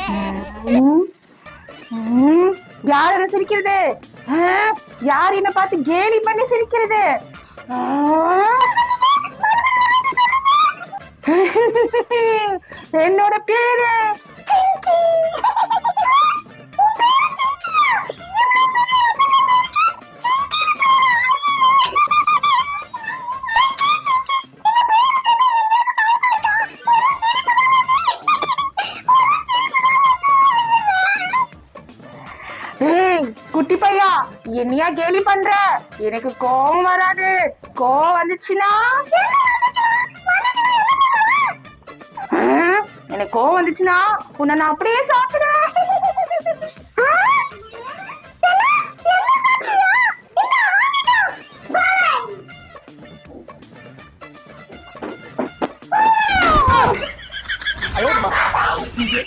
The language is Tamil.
ம், ம், யார் அதை சிரிக்கிறது? யார் என்ன பார்த்து கேலி பண்ணி சிரிக்கிறது? ஆ, என்னோட பேரு சிங்கி. ஏய் குட்டி பையா, என்னையா கேலி பண்ற? எனக்கு கோவம் வராது. கோவம் வந்துச்சுன்னா எனக்கு கோவம் வந்துச்சுன்னா உன்னை நான் அப்படியே சாப்பிடுறேன்.